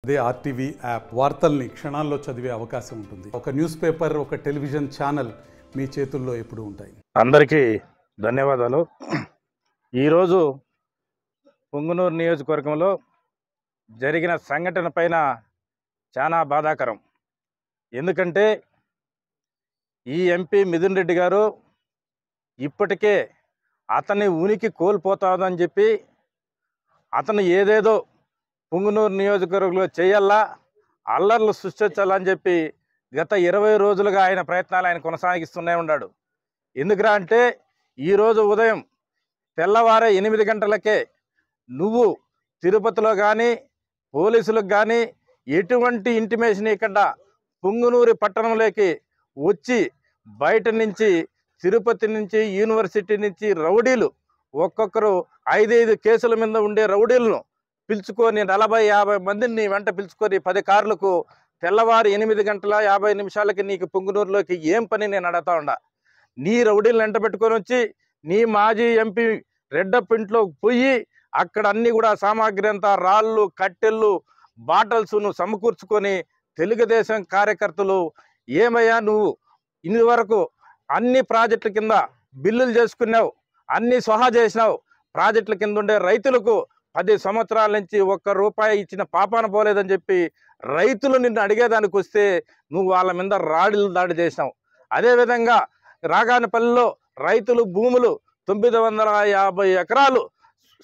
అదే RTV app వార్తల్ని క్షణాల్లో చదివే అవకాశం ఉంటుంది. ఒక న్యూస్ పేపర్, ఒక టెలివిజన్ ఛానల్ మీ చేతుల్లో ఎప్పుడూ ఉంటాయి. అందరికీ ధన్యవాదాలు. ఈరోజు పుంగనూరు నియోజకవర్గంలో జరిగిన సంఘటన పైన చాలా బాధాకరం. ఎందుకంటే ఈ ఎంపీ మిథున్ రెడ్డి గారు ఇప్పటికే అతని ఉనికి కోల్పోతాదని చెప్పి అతను ఏదేదో పుంగనూరు నియోజకవర్గంలో చేయాలా, అల్లర్లు సృష్టించాలని చెప్పి గత 20 రోజులుగా ఆయన ప్రయత్నాలు ఆయన కొనసాగిస్తూనే ఉన్నాడు. ఎందుకురా అంటే ఈరోజు ఉదయం తెల్లవారే 8 గంటలకే నువ్వు తిరుపతిలో కానీ పోలీసులకు కానీ ఎటువంటి ఇంటిమేషన్ ఇవ్వకుండా పుంగనూరు పట్టణంలోకి వచ్చి బయట నుంచి తిరుపతి నుంచి యూనివర్సిటీ నుంచి రౌడీలు ఒక్కొక్కరు 5 కేసుల మీద ఉండే రౌడీలను పిలుచుకొని 40-50 మందిని నీ వెంట పిలుచుకొని 10 కార్లకు తెల్లవారు 8:50 నీకు పుంగనూరులోకి ఏం పని నేను అడుగుతా ఉండా. నీ రౌడీలను వెంట పెట్టుకొని వచ్చి నీ మాజీ ఎంపీ రెడ్డప్ప ఇంట్లో పోయి అక్కడ అన్ని కూడా సామాగ్రి అంతా రాళ్ళు కట్టెళ్ళు బాటల్స్ను సమకూర్చుకొని తెలుగుదేశం కార్యకర్తలు ఏమయ్యా నువ్వు ఇన్ని వరకు అన్ని ప్రాజెక్టుల కింద బిల్లులు చేసుకున్నావు, అన్ని స్వహా చేసినావు, ప్రాజెక్టుల కింద ఉండే రైతులకు 10 సంవత్సరాల నుంచి ₹1 ఇచ్చిన పాపాన పోలేదని చెప్పి రైతులు నిన్ను అడిగేదానికి వస్తే నువ్వు వాళ్ళ మీద రాడిలు దాడి చేసినావు. అదేవిధంగా రాగానపల్లిలో రైతులు భూములు 950 ఎకరాలు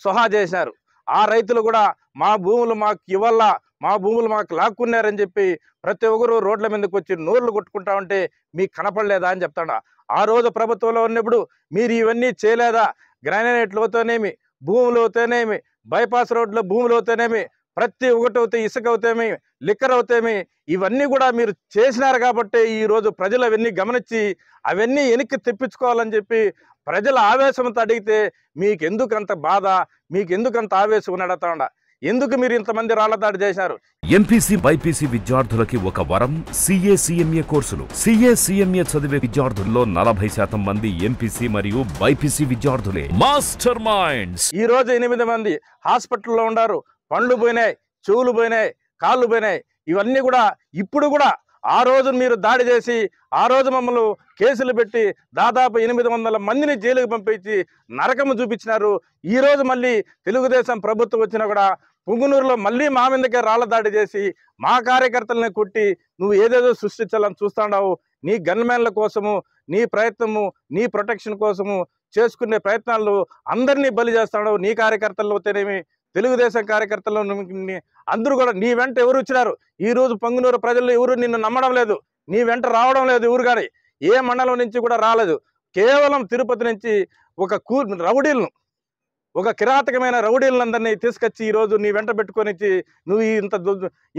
స్వహా చేశారు. ఆ రైతులు కూడా మా భూములు మాకు ఇవ్వాలా, మా భూములు మాకు లాక్కున్నారని చెప్పి ప్రతి ఒక్కరు రోడ్ల మీదకి వచ్చి నోర్లు కొట్టుకుంటా ఉంటే మీకు కనపడలేదా అని చెప్తాడా. ఆ రోజు ప్రభుత్వంలో ఉన్నప్పుడు మీరు ఇవన్నీ చేయలేదా? గ్రానైట్లు అవుతానేమి, భూములు అవుతానేమి, బైపాస్ రోడ్లో భూములు అవుతానేమి, ప్రతి ఒక్కటి అవుతాయి, ఇసుక అవుతామి, లిక్కర్ అవుతామి, ఇవన్నీ కూడా మీరు చేసినారు కాబట్టి ఈరోజు ప్రజలు అవన్నీ గమనించి అవన్నీ వెనక్కి తెప్పించుకోవాలని చెప్పి ప్రజల ఆవేశంతో అడిగితే మీకు ఎందుకంత బాధ, మీకు ఎందుకంత ఆవేశం అడుగుతాడా? ఎందుకు మీరు ఇంతమంది రాళ్లదాడి చేశారు? ఎంపీసీ బైపీసీ విద్యార్థులకి ఒక వరం CA CMA కోర్సులు. CA CMA చదివే విద్యార్థుల్లో 40% మంది ఎంపీసీ మరియు బైపీసీ విద్యార్థులే. Master Minds. ఈ రోజు 8 మంది హాస్పిటల్లో ఉన్నారు. పండ్లు పోయినాయి, చెవులు పోయినాయి, కాళ్ళు పోయినాయి. ఇవన్నీ కూడా ఇప్పుడు కూడా ఆ రోజు మీరు దాడి చేసి ఆ రోజు మమ్మల్ని కేసులు పెట్టి దాదాపు 800 మందిని జైలుకు పంపించి నరకము చూపించినారు. ఈ రోజు మళ్ళీ తెలుగుదేశం ప్రభుత్వం వచ్చినా కూడా పుంగనూరులో మళ్ళీ మా మీదకే రాళ్ల దాడి చేసి మా కార్యకర్తలని కొట్టి నువ్వు ఏదేదో సృష్టించాలని చూస్తున్నావు. నీ గన్మెన్ల కోసము, నీ ప్రయత్నము, నీ ప్రొటెక్షన్ కోసము చేసుకునే ప్రయత్నాలు అందరినీ బలి చేస్తున్నావు. నీ కార్యకర్తలు అయితేనేమి, తెలుగుదేశం కార్యకర్తలు అందరూ కూడా నీ వెంట ఎవరు వచ్చినారు? ఈ రోజు పొంగునూరు ప్రజలు ఎవరు నిన్ను నమ్మడం లేదు, నీ వెంట రావడం లేదు. ఎవరు కానీ ఏ మండలం నుంచి కూడా రాలేదు. కేవలం తిరుపతి నుంచి ఒక రౌడీలను, ఒక కిరాతకమైన రౌడీలందరినీ తీసుకొచ్చి ఈరోజు నీ వెంట పెట్టుకొని నువ్వు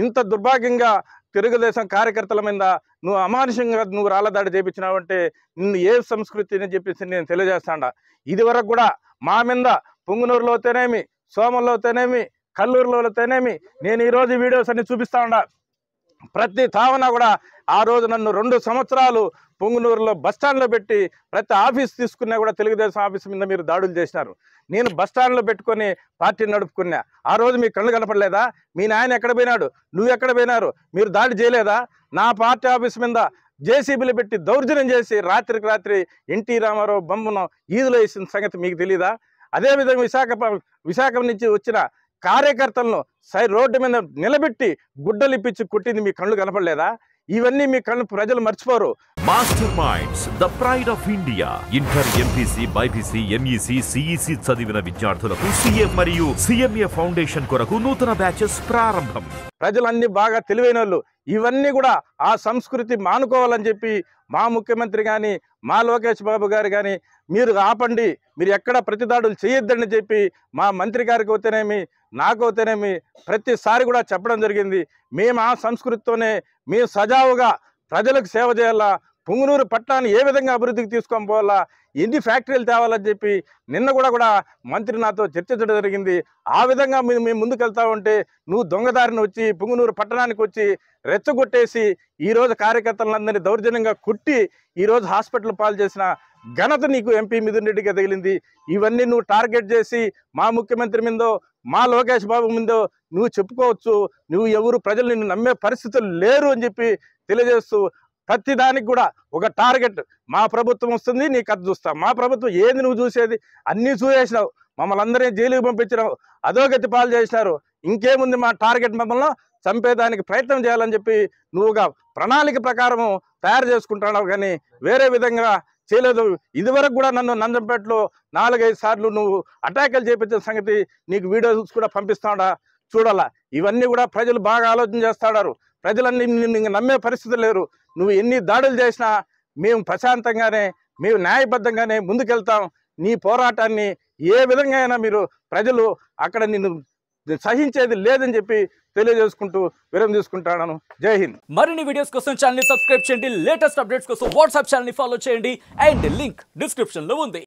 ఇంత దుర్భాగ్యంగా తెలుగుదేశం కార్యకర్తల మీద నువ్వు అమానుషంగా నువ్వు రాళ్లదాడి చేయించినావు అంటే నిన్ను ఏ సంస్కృతి అని చెప్పేసి నేను తెలియజేస్తాడా. ఇది వరకు కూడా మా మీద పుంగనూరులో అయితేనేమి, సోమల్లో అయితేనేమి, కల్లూరులో అయితేనేమి నేను ఈరోజు వీడియోస్ అన్ని చూపిస్తా ఉండా. ప్రతి తావన కూడా ఆ రోజు నన్ను 2 సంవత్సరాలు పుంగనూరులో బస్టాండ్లో పెట్టి ప్రతి ఆఫీస్ తీసుకున్నా కూడా తెలుగుదేశం ఆఫీస్ మీద మీరు దాడులు చేసినారు. నేను బస్టాండ్లో పెట్టుకొని పార్టీ నడుపుకున్నా. ఆ రోజు మీ కళ్ళు కనపడలేదా? మీ నాయన ఎక్కడ పోయినాడు, నువ్వు ఎక్కడ పోయినారు? మీరు దాడి చేయలేదా? నా పార్టీ ఆఫీస్ మీద జేసీబీలు పెట్టి దౌర్జన్యం చేసి రాత్రికి రాత్రి ఎన్టీ రామారావు బొమ్మను ఈదులో వేసిన సంగతి మీకు తెలీదా? అదేవిధంగా విశాఖ నుంచి వచ్చిన కార్యకర్తలను రోడ్డు మీద నిలబెట్టి గుడ్డలు ఇప్పించి కొట్టింది మీ కళ్ళు కనపడలేదా? ఇవన్నీ మీ కళ్ళు ప్రజలు మర్చిపోరు. Master minds, the pride of India. Inter, MPC, BiPC, MEC, CEC చదివిన విద్యార్థులకు CA మరియు CMA ఫౌండేషన్ కొరకు నూతన బ్యాచెస్ ప్రారంభం. ప్రజలన్నీ బాగా తెలివైన వాళ్ళు. ఇవన్నీ కూడా ఆ సంస్కృతి మానుకోవాలని చెప్పి మా ముఖ్యమంత్రి కానీ, మా లోకేష్ బాబు గారు కానీ మీరు ఆపండి, మీరు ఎక్కడ ప్రతిదాడులు చేయొద్దని చెప్పి మా మంత్రి గారికి అవుతేనేమి, నాకు అవుతేనేమి ప్రతిసారి కూడా చెప్పడం జరిగింది. మేము ఆ సంస్కృతితోనే మేము సజావుగా ప్రజలకు సేవ చేయాలా, పుంగనూరు పట్టణాన్ని ఏ విధంగా అభివృద్ధికి తీసుకొని పోవాలా, ఎన్ని ఫ్యాక్టరీలు తేవాలని చెప్పి నిన్న కూడా మంత్రి నాతో చర్చించడం జరిగింది. ఆ విధంగా మేము ముందుకు వెళ్తా ఉంటే నువ్వు దొంగదారిని వచ్చి పుంగనూరు పట్టణానికి వచ్చి రెచ్చగొట్టేసి ఈరోజు కార్యకర్తలందరినీ దౌర్జన్యంగా కుట్టి ఈరోజు హాస్పిటల్ పాలు చేసిన ఘనత నీకు ఎంపీ మిథున్ రెడ్డికి తగిలింది. ఇవన్నీ నువ్వు టార్గెట్ చేసి మా ముఖ్యమంత్రి మీదో మా లోకేష్ బాబు ముందు నువ్వు చెప్పుకోవచ్చు, నువ్వు ఎవరు ప్రజలు నిన్ను నమ్మే పరిస్థితులు లేరు అని చెప్పి తెలియజేస్తూ ప్రతి దానికి కూడా ఒక టార్గెట్, మా ప్రభుత్వం వస్తుంది నీ కథ చూస్తాం, మా ప్రభుత్వం ఏది నువ్వు చూసేది అన్నీ చూసేసినావు, మమ్మల్ని అందరినీ జైలుకి పంపించినావు, అధోగతి పాలు చేసినారు, ఇంకేముంది మా టార్గెట్ మమ్మల్ని చంపేదానికి ప్రయత్నం చేయాలని చెప్పి నువ్వుగా ప్రణాళిక ప్రకారము తయారు చేసుకుంటున్నావు, కానీ వేరే విధంగా చేయలేదు. ఇదివరకు కూడా నన్ను నంజంపేటలో 4-5 సార్లు నువ్వు అటాకులు చేపించిన సంగతి నీకు వీడియోస్ కూడా పంపిస్తాడా చూడాలా. ఇవన్నీ కూడా ప్రజలు బాగా ఆలోచన చేస్తాడారు, ప్రజలన్నీ నిన్ను నమ్మే పరిస్థితి లేరు. నువ్వు ఎన్ని దాడులు చేసినా మేము ప్రశాంతంగానే, మేము న్యాయబద్ధంగానే ముందుకెళ్తాం. నీ పోరాటాన్ని ఏ విధంగా అయినా మీరు ప్రజలు అక్కడ నిన్ను సహించేది లేదని చెప్పి తెలియజేసుకుంటూ విరామం తీసుకుంటాను. జై హింద్. మరిన్ని వీడియోస్ కోసం ఛానల్ ని సబ్స్క్రైబ్ చేయండి, లేటెస్ట్ అప్డేట్స్ కోసం వాట్సాప్ ఛానల్ ని ఫాలో చేయండి, అండ్ లింక్ డిస్క్రిప్షన్ లో ఉంది.